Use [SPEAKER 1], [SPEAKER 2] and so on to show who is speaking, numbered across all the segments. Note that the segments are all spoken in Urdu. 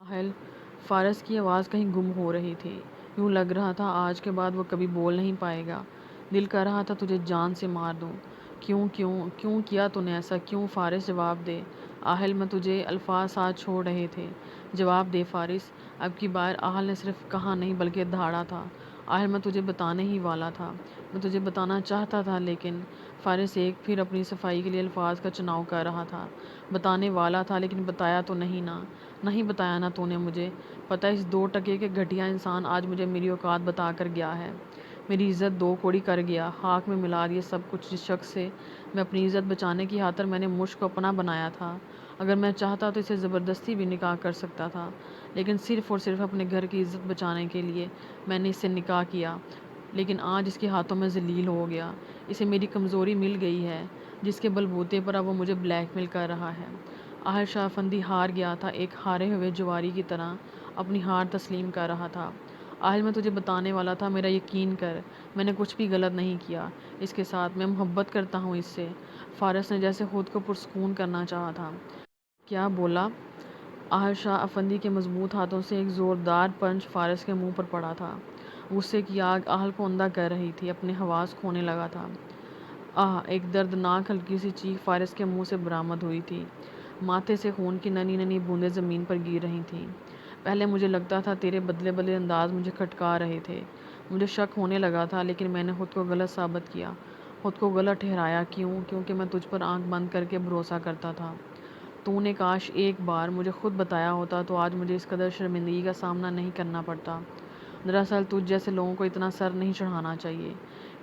[SPEAKER 1] ساحل، فارس کی آواز کہیں گم ہو رہی تھی۔ یوں لگ رہا تھا آج کے بعد وہ کبھی بول نہیں پائے گا۔ دل کر رہا تھا تجھے جان سے مار دوں۔ کیوں کیوں کیوں کیا تو نے ایسا؟ کیوں؟ فارس جواب دے۔ آہل میں تجھے الفاظ ساتھ چھوڑ رہے تھے۔ جواب دے فارس۔ اب کی بار آہل نے صرف کہا نہیں بلکہ دھاڑا تھا۔ آہل میں تجھے بتانے ہی والا تھا۔ میں تجھے بتانا چاہتا تھا لیکن فارس ایک پھر اپنی صفائی کے لیے الفاظ کا چناؤ کر رہا تھا۔ بتانے والا تھا لیکن بتایا تو نہیں نا۔ نہیں بتایا نا تو نے مجھے۔ پتہ اس 2 کے گھٹیا انسان آج مجھے میری اوقات بتا کر گیا ہے۔ میری عزت 2 کوڑی کر گیا۔ خاک میں ملا دیا سب کچھ جس شخص سے میں اپنی عزت بچانے کی خاطر میں نے مشک کو اپنا بنایا تھا۔ اگر میں چاہتا تو اسے زبردستی بھی نکاح کر سکتا تھا، لیکن صرف اور صرف اپنے گھر کی عزت بچانے کے لیے میں نے اس سے نکاح کیا۔ لیکن آج اس کے ہاتھوں میں ذلیل ہو گیا۔ اسے میری کمزوری مل گئی ہے جس کے بلبوتے پر اب وہ مجھے بلیک میل کر رہا ہے۔ آہل شاہ افندی ہار گیا تھا، ایک ہارے ہوئے جواری کی طرح اپنی ہار تسلیم کر رہا تھا۔ آہل میں تجھے بتانے والا تھا، میرا یقین کر، میں نے کچھ بھی غلط نہیں کیا اس کے ساتھ، میں محبت کرتا ہوں اس سے۔ فارس نے جیسے خود کو پرسکون کرنا چاہا تھا۔ کیا بولا؟ آہل شاہ افندی کے مضبوط ہاتھوں سے ایک زوردار پنچ فارس کے منہ پر پڑا تھا۔ غصے کی آگ آہل کو اندھا کر رہی تھی، اپنے حواس کھونے لگا تھا۔ آہ! ایک دردناک ہلکی سی چیخ فارس کے منہ سے برآمد ہوئی تھی۔ ماتھے سے خون کی ننھی ننھی بوندیں زمین پر گر رہی تھیں۔ پہلے مجھے لگتا تھا تیرے بدلے بدلے انداز مجھے کھٹکا رہے تھے۔ مجھے شک ہونے لگا تھا لیکن میں نے خود کو غلط ثابت کیا، خود کو غلط ٹھہرایا۔ کیوں؟ کیونکہ میں تجھ پر آنکھ بند کر کے بھروسہ کرتا تھا۔ تو نے کاش ایک بار مجھے خود بتایا ہوتا تو آج مجھے اس قدر شرمندگی کا سامنا نہیں کرنا پڑتا۔ دراصل تجھ جیسے لوگوں کو اتنا سر نہیں چڑھانا چاہیے،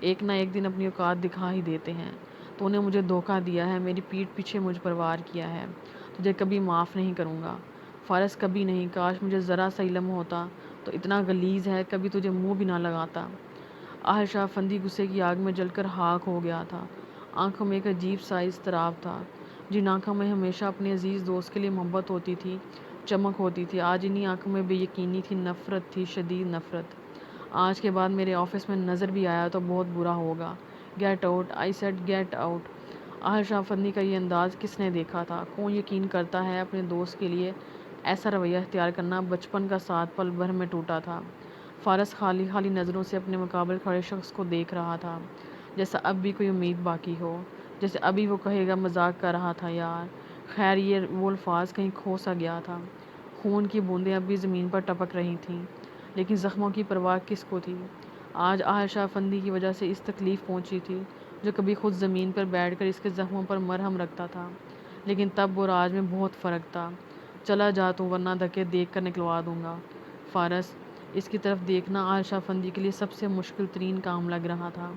[SPEAKER 1] ایک نہ ایک دن اپنی اوقات دکھا ہی دیتے ہیں۔ تو نے مجھے دھوکہ دیا ہے، میری پیٹھ پیچھے مجھ پر وار کیا ہے۔ تجھے کبھی معاف نہیں کروں گا فارس، کبھی نہیں۔ کاش مجھے ذرا سا علم ہوتا تو اتنا غلیظ ہے کبھی تجھے منہ بھی نہ لگاتا۔ آہل شاہ افندی غصے کی آگ میں جل کر خاک ہو گیا تھا۔ آنکھوں میں ایک عجیب سا اضطراب تھا۔ جن آنکھوں میں ہمیشہ اپنے عزیز دوست کے لیے محبت ہوتی تھی، چمک ہوتی تھی، آج انہی آنکھوں میں بے یقینی تھی، نفرت تھی، شدید نفرت۔ آج کے بعد میرے آفس میں نظر بھی آیا تو بہت برا ہوگا۔ Get out, I said get out. Aahil Shah Afandi کا یہ انداز کس نے دیکھا تھا؟ کون یقین کرتا ہے اپنے دوست کے لیے ایسا رویہ اختیار کرنا؟ بچپن کا ساتھ پل بھر میں ٹوٹا تھا۔ فارس خالی خالی نظروں سے اپنے مقابل کھڑے شخص کو دیکھ رہا تھا، جیسا اب بھی کوئی امید باقی ہو، جیسے ابھی وہ کہے گا مذاق کر رہا تھا یار۔ خیر یہ وہ الفاظ کہیں کھو سا گیا تھا۔ خون کی بوندیں اب بھی زمین پر ٹپک رہی تھیں، لیکن زخموں کی پرواہ کس کو تھی؟ آج آہل شاہ افندی کی وجہ سے اس تکلیف پہنچی تھی جو کبھی خود زمین پر بیٹھ کر اس کے زخموں پر مرہم رکھتا تھا، لیکن تب اور آج میں بہت فرق تھا۔ چلا جا تو ورنہ دھکے دیکھ کر نکلوا دوں گا۔ فارس، اس کی طرف دیکھنا آہل شاہ افندی کے لیے سب سے مشکل ترین کام لگ رہا تھا۔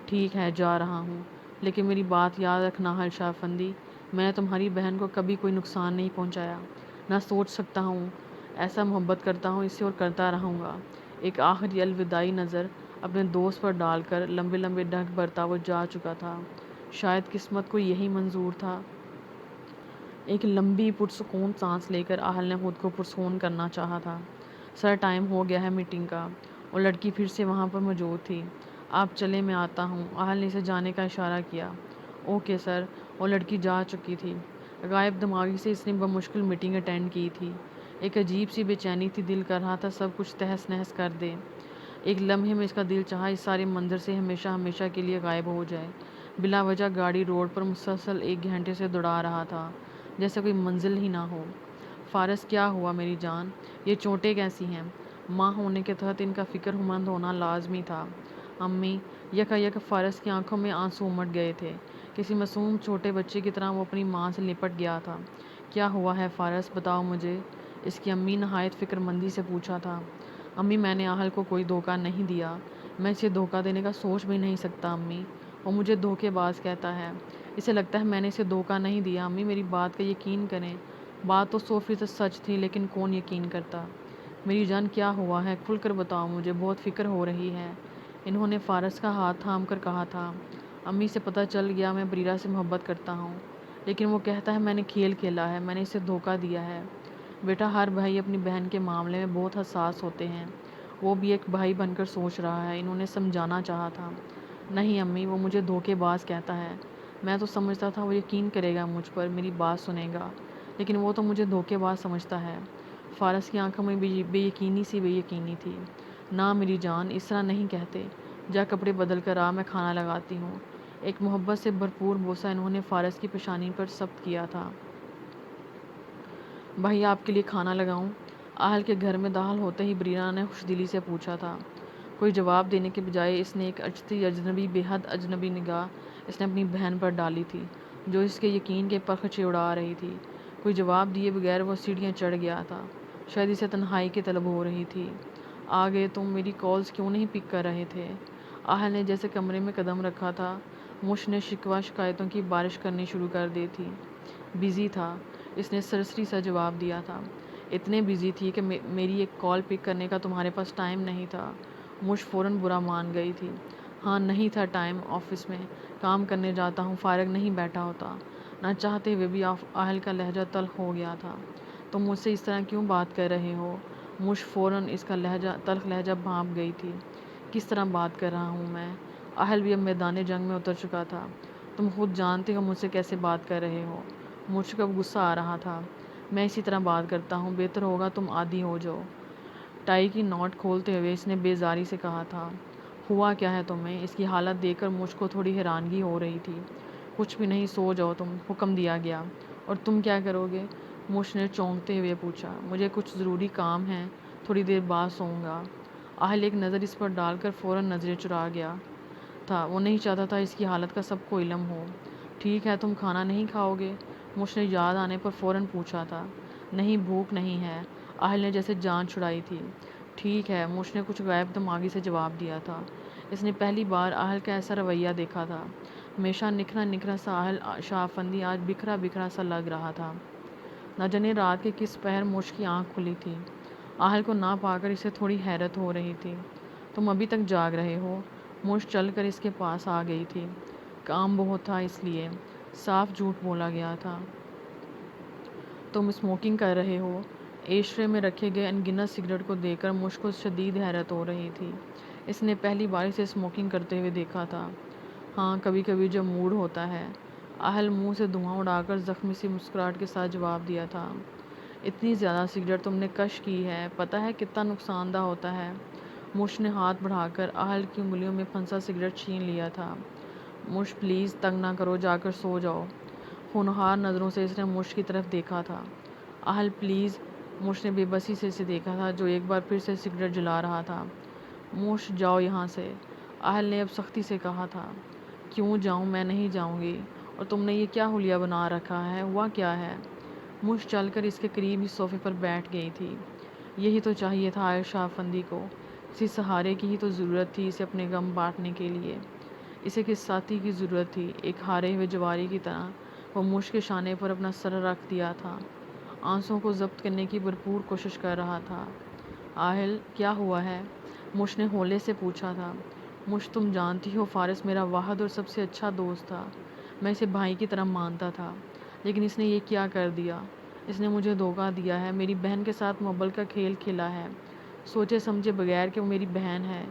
[SPEAKER 1] ٹھیک ہے جا رہا ہوں، لیکن میری بات یاد رکھنا آہل شاہ افندی، میں نے تمہاری بہن کو کبھی کوئی نقصان نہیں پہنچایا، نہ سوچ سکتا ہوں۔ ایسا محبت کرتا ہوں اس سے اور کرتا رہوں گا۔ ایک آخری الوداعی نظر اپنے دوست پر ڈال کر لمبے لمبے ڈھک بھرتا وہ جا چکا تھا۔ شاید قسمت کو یہی منظور تھا۔ ایک لمبی پرسکون سانس لے کر آہل نے خود کو پرسکون کرنا چاہا تھا۔ سر ٹائم ہو گیا ہے میٹنگ کا۔ وہ لڑکی پھر سے وہاں پر موجود تھی۔ آپ چلیں میں آتا ہوں۔ آہل نے اسے جانے کا اشارہ کیا۔ Okay sir. وہ لڑکی جا چکی تھی۔ غائب دماغی سے اس نے بمشکل میٹنگ اٹینڈ کی تھی۔ ایک عجیب سی بے چینی تھی، دل کر رہا تھا سب کچھ تہس نہس کر دے۔ ایک لمحے میں اس کا دل چاہا اس سارے منظر سے ہمیشہ ہمیشہ کے لیے غائب ہو جائے۔ بلا وجہ گاڑی روڈ پر مسلسل 1 گھنٹے سے دوڑا رہا تھا، جیسے کوئی منزل ہی نہ ہو۔ فارس کیا ہوا میری جان؟ یہ چوٹیں کیسی ہیں؟ ماں ہونے کے تحت ان کا فکر مند ہونا لازمی تھا۔ امی، یکا فارس کی آنکھوں میں آنسو امڑ گئے تھے۔ کسی معصوم چھوٹے بچے کی طرح وہ اپنی ماں سے لپٹ گیا تھا۔ کیا ہوا ہے فارس؟ بتاؤ مجھے، اس کی امی نہایت فکر مندی سے پوچھا تھا۔ امی میں نے آہل کو کوئی دھوکہ نہیں دیا، میں اسے دھوکہ دینے کا سوچ بھی نہیں سکتا امی، وہ مجھے دھوکے باز کہتا ہے۔ اسے لگتا ہے میں نے اسے دھوکہ نہیں دیا امی، میری بات کا یقین کریں، بات تو 100% سچ تھی لیکن کون یقین کرتا؟ میری جان کیا ہوا ہے؟ کھل کر بتاؤ مجھے، بہت فکر ہو رہی ہے۔ انہوں نے فارس کا ہاتھ تھام کر کہا تھا۔ امی سے پتہ چل گیا میں بریرہ سے محبت کرتا ہوں، لیکن وہ کہتا ہے میں نے کھیل کھیلا ہے، میں نے اسے دھوکہ دیا ہے۔ بیٹا ہر بھائی اپنی بہن کے معاملے میں بہت حساس ہوتے ہیں، وہ بھی ایک بھائی بن کر سوچ رہا ہے، انہوں نے سمجھانا چاہا تھا۔ نہیں امی، وہ مجھے دھوکے باز کہتا ہے، میں تو سمجھتا تھا وہ یقین کرے گا مجھ پر، میری بات سنے گا، لیکن وہ تو مجھے دھوکے باز سمجھتا ہے۔ فارس کی آنکھوں میں بے یقینی تھی۔ نہ میری جان، اس طرح نہیں کہتے، جا کپڑے بدل کر آ، میں کھانا لگاتی ہوں۔ ایک محبت سے بھرپور بوسہ انہوں نے فارس کی پیشانی پر ثبت کیا تھا۔ بھائی آپ کے لیے کھانا لگاؤں؟ اہل کے گھر میں داخل ہوتے ہی بریرہ نے خوش دلی سے پوچھا تھا۔ کوئی جواب دینے کے بجائے اس نے ایک اجنبی بے حد اجنبی نگاہ اس نے اپنی بہن پر ڈالی تھی، جو اس کے یقین کے پرخچے اڑا رہی تھی۔ کوئی جواب دیے بغیر وہ سیڑھیاں چڑھ گیا تھا۔ شاید اسے تنہائی کی طلب ہو رہی تھی۔ آ گئے تم، میری کالز کیوں نہیں پک کر رہے تھے؟ اہل نے جیسے کمرے میں قدم رکھا تھا، مش نے شکایتوں کی بارش کرنی شروع کر دی تھی۔ بزی تھا، اس نے سرسری سا جواب دیا تھا۔ اتنے بزی تھی کہ میری ایک کال پک کرنے کا تمہارے پاس ٹائم نہیں تھا۔ مش فوراً برا مان گئی تھی۔ ہاں نہیں تھا ٹائم، آفس میں کام کرنے جاتا ہوں، فارغ نہیں بیٹھا ہوتا۔ نہ چاہتے ہوئے بھی اہل کا لہجہ تلخ ہو گیا تھا۔ تم مجھ سے اس طرح کیوں بات کر رہے ہو؟ مش فوراً اس کا تلخ لہجہ بھانپ گئی تھی۔ کس طرح بات کر رہا ہوں میں؟ اہل بھی اب میدان جنگ میں اتر چکا تھا۔ تم خود جانتے ہو مجھ سے کیسے بات کر رہے ہو۔ مجھ کو اب غصہ آ رہا تھا۔ میں اسی طرح بات کرتا ہوں، بہتر ہوگا تم عادی ہو جاؤ۔ ٹائی کی نوٹ کھولتے ہوئے اس نے بیزاری سے کہا تھا۔ ہوا کیا ہے تمہیں؟ اس کی حالت دیکھ کر مجھ کو تھوڑی حیرانگی ہو رہی تھی۔ کچھ بھی نہیں، سو جاؤ تم، حکم دیا گیا۔ اور تم کیا کرو گے؟ مش نے چونکتے ہوئے پوچھا۔ مجھے کچھ ضروری کام ہے، تھوڑی دیر بعد سوؤں گا۔ اہل ایک نظر اس پر ڈال کر فوراً نظریں چرا گیا تھا۔ وہ نہیں چاہتا تھا اس کی حالت کا سب کو علم ہو۔ ٹھیک ہے، تم کھانا نہیں کھاؤ گے؟ مش نے یاد آنے پر فوراً پوچھا تھا۔ نہیں، بھوک نہیں ہے، اہل نے جیسے جان چھڑائی تھی۔ ٹھیک ہے، مش نے کچھ غیر دماغی سے جواب دیا تھا۔ اس نے پہلی بار اہل کا ایسا رویہ دیکھا تھا۔ ہمیشہ نکھرا سا اہل شاہ افندی آج بکھرا سا لگ رہا تھا۔ نہ جانے رات کے کس پہر مش کی آنکھ کھلی تھی۔ اہل کو نہ پا کر اسے تھوڑی حیرت ہو رہی تھی۔ تم ابھی تک جاگ رہے ہو؟ مش چل کر اس کے پاس آ گئی تھی۔ کام بہت تھا اس لیے، صاف جھوٹ بولا گیا تھا۔ تم اسموکنگ کر رہے ہو؟ ایشٹرے میں رکھے گئے ان گنت سگریٹ کو دیکھ کر مش کو شدید حیرت ہو رہی تھی۔ اس نے پہلی بار اسے اسموکنگ کرتے ہوئے دیکھا تھا۔ ہاں، کبھی کبھی جب موڈ ہوتا ہے، اہل منہ سے دھواں اڑا کر زخمی سی مسکراہٹ کے ساتھ جواب دیا تھا۔ اتنی زیادہ سگریٹ تم نے کش کی ہے، پتہ ہے کتنا نقصان دہ ہوتا ہے؟ مش نے ہاتھ بڑھا کر اہل کی انگلیوں میں پھنسا سگریٹ چھین لیا تھا۔ مش پلیز تنگ نہ کرو، جا کر سو جاؤ۔ ہونہار نظروں سے اس نے مش کی طرف دیکھا تھا۔ اہل پلیز، مش نے بے بسی سے اسے دیکھا تھا جو ایک بار پھر سے سگریٹ جلا رہا تھا۔ مش جاؤ یہاں سے، اہل نے اب سختی سے کہا تھا۔ کیوں جاؤں؟ میں نہیں جاؤں گی۔ اور تم نے یہ کیا حلیہ بنا رکھا ہے؟ ہوا کیا ہے؟ مش چل کر اس کے قریب ہی صوفے پر بیٹھ گئی تھی۔ یہی تو چاہیے تھا اہل شاہ افندی کو، کسی سہارے کی ہی تو ضرورت تھی اسے اپنے غم بانٹنے کے لیے۔ اسے کس ساتھی کی ضرورت تھی؟ ایک ہارے ہوئے جواری کی طرح وہ مش کے شانے پر اپنا سر رکھ دیا تھا، آنسوں کو ضبط کرنے کی بھرپور کوشش کر رہا تھا۔ اہل، کیا ہوا ہے؟ مش نے ہولے سے پوچھا تھا۔ مش، تم جانتی ہو فارس میرا واحد اور سب سے اچھا دوست تھا، میں اسے بھائی کی طرح مانتا تھا، لیکن اس نے یہ کیا کر دیا؟ اس نے مجھے دھوکہ دیا ہے، میری بہن کے ساتھ محبت کا کھیل کھیلا ہے، سوچے سمجھے بغیر کہ وہ میری بہن ہے۔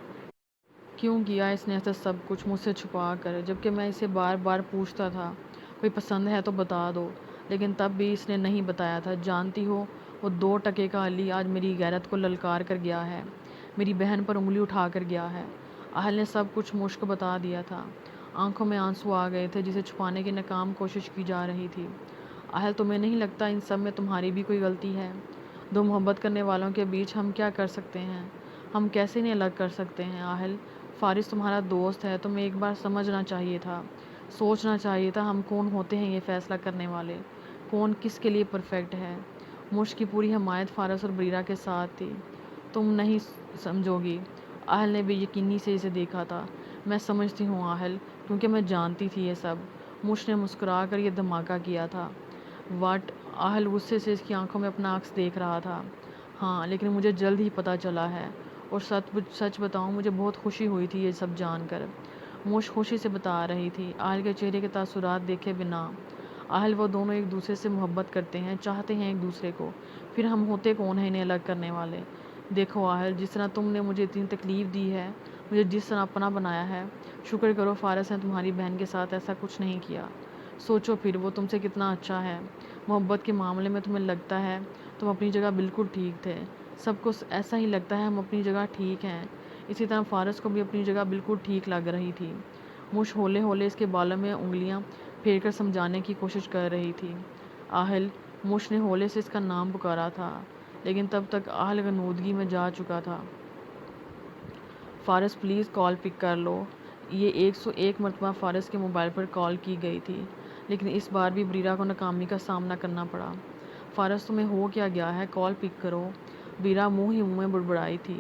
[SPEAKER 1] کیوں کیا اس نے ایسا سب کچھ مجھ سے چھپا کر، جبکہ میں اسے بار بار پوچھتا تھا کوئی پسند ہے تو بتا دو، لیکن تب بھی اس نے نہیں بتایا تھا۔ جانتی ہو وہ 2 ٹکے کا علی آج میری غیرت کو للکار کر گیا ہے، میری بہن پر انگلی اٹھا کر گیا ہے۔ اہل نے سب کچھ مش کو بتا دیا تھا۔ آنکھوں میں آنسو آ گئے تھے جسے چھپانے کی ناکام کوشش کی جا رہی تھی۔ اہل، تمہیں نہیں لگتا ان سب میں تمہاری بھی کوئی غلطی ہے؟ 2 محبت کرنے والوں کے بیچ ہم کیا کر سکتے ہیں؟ ہم کیسے انہیں الگ کر سکتے ہیں؟ اہل، فارس تمہارا دوست ہے، تمہیں ایک بار سمجھنا چاہیے تھا، سوچنا چاہیے تھا ہم کون ہوتے ہیں یہ فیصلہ کرنے والے، کون کس کے لیے پرفیکٹ ہے۔ مش کی پوری حمایت فارس اور بریرہ کے ساتھ تھی۔ تم نہیں سمجھو گی، اہل نے بے یقینی سے اسے دیکھا تھا۔ میں سمجھتی ہوں اہل، کیونکہ میں جانتی تھی یہ سب۔ مش نے مسکرا کر یہ دھماکہ کیا تھا۔ واٹ؟ اہل غصے سے اس کی آنکھوں میں اپنا عکس دیکھ رہا تھا۔ ہاں، لیکن مجھے جلد ہی پتہ چلا ہے، اور سچ بتاؤں مجھے بہت خوشی ہوئی تھی یہ سب جان کر۔ مش خوشی سے بتا رہی تھی، اہل کے چہرے کے تاثرات دیکھے بنا۔ اہل، وہ دونوں ایک دوسرے سے محبت کرتے ہیں، چاہتے ہیں ایک دوسرے کو، پھر ہم ہوتے کون ہیں انہیں الگ کرنے والے؟ دیکھو اہل، جس طرح تم نے مجھے اتنی تکلیف دی ہے، مجھے جس طرح اپنا بنایا ہے، شکر کرو فارس نے تمہاری بہن کے ساتھ ایسا کچھ نہیں کیا۔ سوچو پھر وہ تم سے کتنا اچھا ہے۔ محبت کے معاملے میں تمہیں لگتا ہے تم اپنی جگہ بالکل ٹھیک تھے، سب کو ایسا ہی لگتا ہے ہم اپنی جگہ ٹھیک ہیں۔ اسی طرح فارس کو بھی اپنی جگہ بالکل ٹھیک لگ رہی تھی۔ مش ہولے ہولے اس کے بالوں میں انگلیاں پھیر کر سمجھانے کی کوشش کر رہی تھی۔ آہل، مش نے ہولے سے اس کا نام پکارا تھا، لیکن تب تک آہل غنودگی میں جا چکا تھا۔ فارس پلیز کال پک کر لو۔ یہ 101 مرتبہ فارس کے موبائل پر کال کی گئی تھی، لیکن اس بار بھی بریرہ کو ناکامی کا سامنا کرنا پڑا۔ فارس تمہیں ہو کیا گیا ہے؟ کال پک کرو۔ بریرہ منہ ہی منہ میں بڑبڑائی تھی۔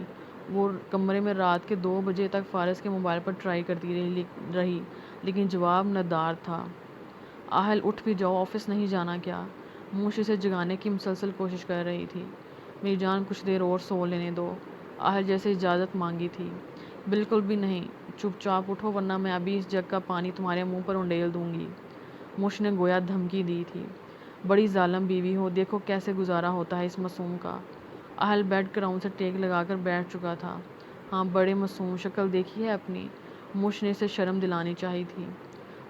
[SPEAKER 1] وہ کمرے میں رات کے 2 بجے تک فارس کے موبائل پر ٹرائی کرتی رہی، لیکن جواب ندار تھا۔ آہل اٹھ بھی جاؤ، آفس نہیں جانا کیا؟ موش اسے جگانے کی مسلسل کوشش کر رہی تھی۔ میری جان کچھ دیر اور سو لینے دو، آہل جیسے اجازت مانگی تھی۔ بالکل بھی نہیں، چپ چاپ اٹھو ورنہ میں ابھی اس جگ کا پانی تمہارے منہ پر انڈیل دوں گی، موش نے گویا دھمکی دی تھی۔ بڑی ظالم بیوی ہو، دیکھو کیسے گزارا ہوتا ہے اس معصوم کا۔ آہل بیڈ کراؤن سے ٹیک لگا کر بیٹھ چکا تھا۔ ہاں بڑے معصوم، شکل دیکھی ہے اپنی؟ موش نے اسے شرم دلانی چاہی تھی۔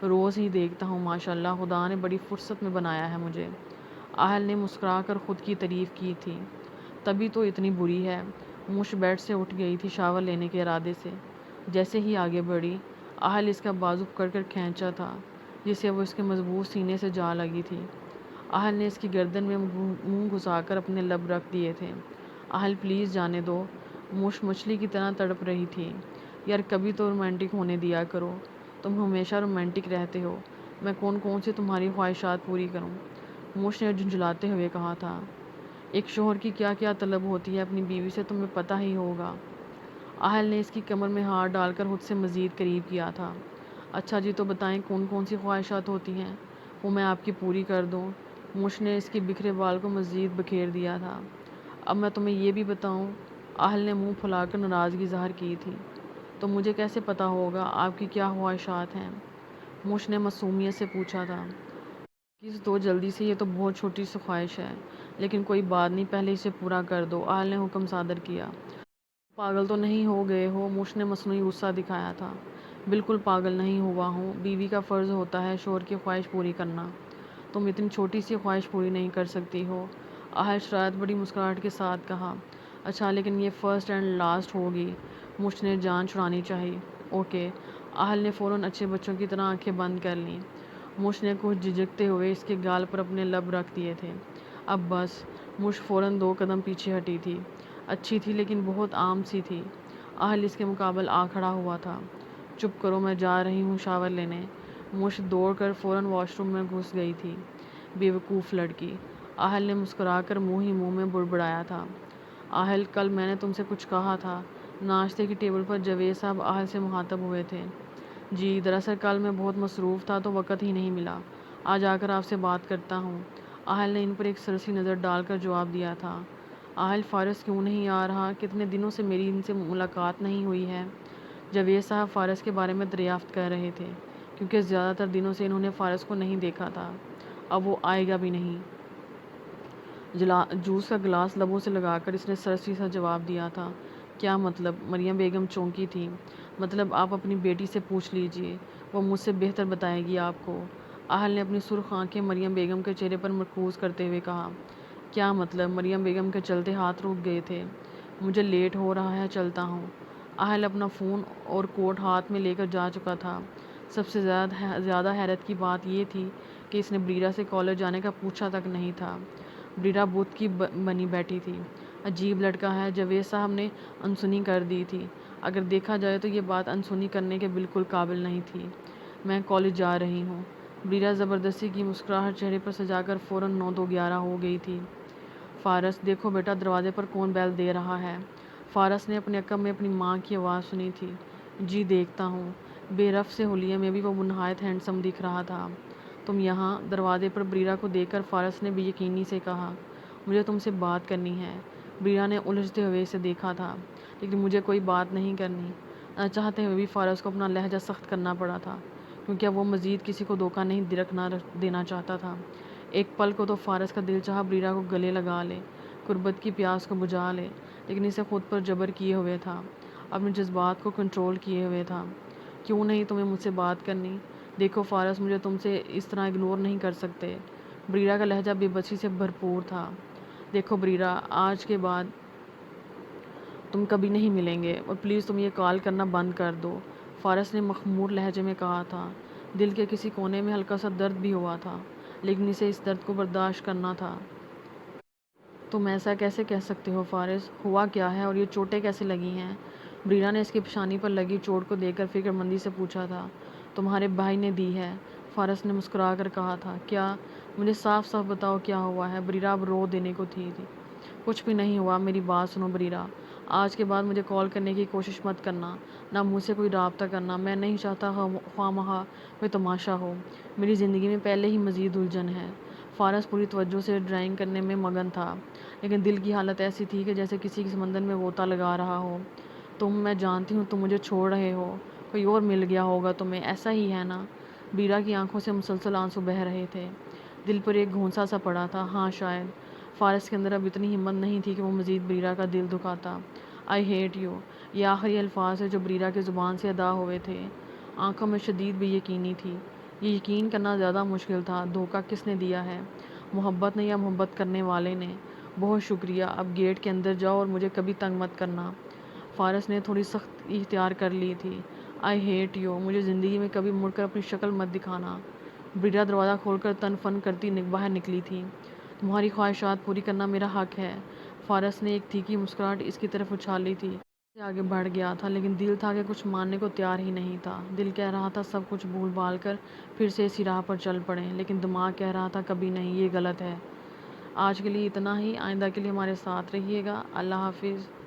[SPEAKER 1] روز ہی دیکھتا ہوں، ماشاءاللہ، خدا نے بڑی فرصت میں بنایا ہے مجھے، آہل نے مسکرا کر خود کی تعریف کی تھی۔ تبھی تو اتنی بری ہے۔ موش بیڈ سے اٹھ گئی تھی شاور لینے کے ارادے سے۔ جیسے ہی آگے بڑھی، آہل اس کا بازو پکڑ کر کھینچا تھا، جس سے وہ اس کے مضبوط سینے سے جا لگی تھی۔ آہل نے اس کی گردن میں منہ گھسا کر اپنے لب رکھ دیے تھے۔ آہل پلیز جانے دو، موش مچھلی کی طرح تڑپ رہی تھی۔ یار کبھی تو رومانٹک ہونے دیا کرو، تم ہمیشہ رومانٹک رہتے ہو، میں کون سی تمہاری خواہشات پوری کروں، موش نے جھنجھلاتے ہوئے کہا تھا۔ ایک شوہر کی کیا کیا طلب ہوتی ہے اپنی بیوی سے تمہیں پتہ ہی ہوگا۔ آہل نے اس کی کمر میں ہاتھ ڈال کر خود سے مزید قریب کیا تھا۔ اچھا جی تو بتائیں کون سی خواہشات ہوتی ہیں، وہ میں آپ کی پوری کر دوں، موش نے اس کے بکھرے بال کو مزید بکھیر دیا تھا۔ اب میں تمہیں یہ بھی بتاؤں، آہل نے منہ پھلا کر ناراضگی ظاہر کی تھی۔ تو مجھے کیسے پتہ ہوگا آپ کی کیا خواہشات ہیں، موش نے معصومیت سے پوچھا تھا۔ کس دو جلدی سے، یہ تو بہت چھوٹی سی خواہش ہے، لیکن کوئی بات نہیں، پہلے اسے پورا کر دو، آہل نے حکم صادر کیا۔ پاگل تو نہیں ہو گئے ہو، موش نے مصنوعی غصہ دکھایا تھا۔ بالکل پاگل نہیں ہوا ہوں، بیوی کا فرض ہوتا ہے شوہر کی خواہش پوری کرنا، تم اتنی چھوٹی سی خواہش پوری نہیں کر سکتی ہو، آہل شرارت بڑی مسکراہٹ کے ساتھ کہا۔ اچھا لیکن یہ فرسٹ اینڈ لاسٹ ہوگی، موش نے جان چھڑانی چاہی۔ اوکے، آہل نے فوراً اچھے بچوں کی طرح آنکھیں بند کر لیں۔ موش نے کچھ جھجکتے ہوئے اس کے گال پر اپنے لب رکھ دیے تھے۔ اب بس، موش فوراً 2 قدم پیچھے ہٹی تھی۔ اچھی تھی لیکن بہت عام سی تھی۔ آہل اس کے مقابل آ کھڑا ہوا تھا۔ چپ کرو، میں جا رہی ہوں شاور لینے، موش دوڑ کر فوراً واش روم میں گھس گئی تھی۔ بے وقوف لڑکی، آہل نے مسکرا کر منہ ہی منہ میں بڑبڑایا تھا۔ آہل، کل میں نے تم سے کچھ کہا تھا۔ ناشتے کی ٹیبل پر جاوید صاحب آہل سے مخاطب ہوئے تھے۔ جی، دراصل کل میں بہت مصروف تھا تو وقت ہی نہیں ملا، آج آ کر آپ سے بات کرتا ہوں، آہل نے ان پر ایک سرسی نظر ڈال کر جواب دیا تھا۔ آہل، فارس کیوں نہیں آ رہا؟ کتنے دنوں سے میری ان سے ملاقات نہیں ہوئی ہے۔ جاوید صاحب فارس کے بارے میں دریافت کر رہے تھے، کیونکہ زیادہ تر دنوں سے انہوں نے فارس کو نہیں دیکھا تھا، اب وہ آئے گا بھی نہیں۔ جوس کا گلاس لبوں سے لگا کر اس نے سرسی سا جواب دیا تھا۔ کیا مطلب؟ مریم بیگم چونکی تھی۔ مطلب آپ اپنی بیٹی سے پوچھ لیجئے، وہ مجھ سے بہتر بتائے گی آپ کو، آہل نے اپنی سرخ آنکھیں مریم بیگم کے چہرے پر مرکوز کرتے ہوئے کہا۔ کیا مطلب؟ مریم بیگم کے چلتے ہاتھ رک گئے تھے۔ مجھے لیٹ ہو رہا ہے، چلتا ہوں۔ آہل اپنا فون اور کوٹ ہاتھ میں لے کر جا چکا تھا۔ سب سے زیادہ حیرت کی بات یہ تھی کہ اس نے بریرہ سے کالج جانے کا پوچھا تک نہیں تھا۔ بریرہ بت کی بنی بیٹھی تھی۔ عجیب لڑکا ہے، جاوید صاحب نے انسنی کر دی تھی۔ اگر دیکھا جائے تو یہ بات انسنی کرنے کے بالکل قابل نہیں تھی۔ میں کالج جا رہی ہوں، بریرہ زبردستی کی مسکراہٹ چہرے پر سجا کر فوراً 9:11 ہو گئی تھی۔ فارس، دیکھو بیٹا دروازے پر کون بیل دے رہا ہے، فارس نے اپنے عقب میں اپنی ماں کی آواز سنی تھی۔ جی دیکھتا ہوں۔ بے رفع سے حلیے میں بھی وہ نہایت ہینڈسم دکھ رہا تھا۔ تم یہاں؟ دروازے پر بریرہ کو دیکھ کر فارس نے بے یقینی سے کہا۔ مجھے تم سے بات کرنی ہے۔ بریرہ نے الجھتے ہوئے اسے دیکھا تھا، لیکن مجھے کوئی بات نہیں کرنی، نہ چاہتے ہوئے بھی فارس کو اپنا لہجہ سخت کرنا پڑا تھا، کیونکہ اب وہ مزید کسی کو دھوکہ نہیں دینا چاہتا تھا۔ ایک پل کو تو فارس کا دل چاہا بریرہ کو گلے لگا لے، قربت کی پیاس کو بجھا لے، لیکن اسے خود پر جبر کیے ہوئے تھا، اپنے جذبات کو کنٹرول کیے ہوئے تھا۔ کیوں نہیں تمہیں مجھ سے بات کرنی؟ دیکھو فارس، مجھے تم سے اس طرح اگنور نہیں کر سکتے۔ بریرہ کا لہجہ بے بسی سے بھرپور تھا۔ دیکھو بریرا، آج کے بعد تم کبھی نہیں ملیں گے اور پلیز تم یہ کال کرنا بند کر دو، فارس نے مخمور لہجے میں کہا تھا۔ دل کے کسی کونے میں ہلکا سا درد بھی ہوا تھا، لیکن اسے اس درد کو برداشت کرنا تھا۔ تم ایسا کیسے کہہ سکتے ہو فارس؟ ہوا کیا ہے اور یہ چوٹیں کیسے لگی ہیں؟ بریرا نے اس کی پیشانی پر لگی چوٹ کو دیکھ کر فکر مندی سے پوچھا تھا۔ تمہارے بھائی نے دی ہے، فارس نے مسکرا کر کہا تھا۔ کیا؟ مجھے صاف صاف بتاؤ کیا ہوا ہے؟ بریرا اب رو دینے کو تھی۔ کچھ بھی نہیں ہوا، میری بات سنو بریرا، آج کے بعد مجھے کال کرنے کی کوشش مت کرنا، نہ مجھ سے کوئی رابطہ کرنا، میں نہیں چاہتا خواہ مخواہ کوئی تماشا ہو، میری زندگی میں پہلے ہی مزید الجھن ہے۔ فارس پوری توجہ سے ڈرائنگ کرنے میں مگن تھا، لیکن دل کی حالت ایسی تھی کہ جیسے کسی سمندر میں غوطہ لگا رہا ہو۔ میں جانتی ہوں تم مجھے چھوڑ رہے ہو، کوئی اور مل گیا ہوگا تمہیں، ایسا ہی ہے نا؟ بریرا کی آنکھوں سے مسلسل آنسو بہہ رہے تھے، دل پر ایک گھونسا سا پڑا تھا۔ ہاں شاید۔ فارس کے اندر اب اتنی ہمت نہیں تھی کہ وہ مزید بریرا کا دل دکھاتا۔ آئی ہیٹ یو، یہ آخری الفاظ ہے جو بریرا کی زبان سے ادا ہوئے تھے، آنکھوں میں شدید بے یقینی تھی۔ یہ یقین کرنا زیادہ مشکل تھا، دھوکہ کس نے دیا ہے، محبت نے یا محبت کرنے والے نے؟ بہت شکریہ، اب گیٹ کے اندر جاؤ اور مجھے کبھی تنگ مت کرنا۔ فارس نے تھوڑی سختی اختیار کر لی تھی۔ آئی ہیٹ یو، مجھے زندگی میں کبھی مڑ کر اپنی شکل مت دکھانا۔ بریرا دروازہ کھول کر تن فن کرتی باہر نکلی تھی۔ تمہاری خواہشات پوری کرنا میرا حق ہے۔ فارس نے ایک تیکھی مسکراہٹ اس کی طرف اچھالی تھی، سے آگے بڑھ گیا تھا، لیکن دل تھا کہ کچھ ماننے کو تیار ہی نہیں تھا۔ دل کہہ رہا تھا سب کچھ بھول بھال کر پھر سے اسی راہ پر چل پڑیں، لیکن دماغ کہہ رہا تھا کبھی نہیں، یہ غلط ہے۔ آج کے لیے اتنا ہی، آئندہ کے لیے ہمارے ساتھ رہیے گا۔ اللہ حافظ۔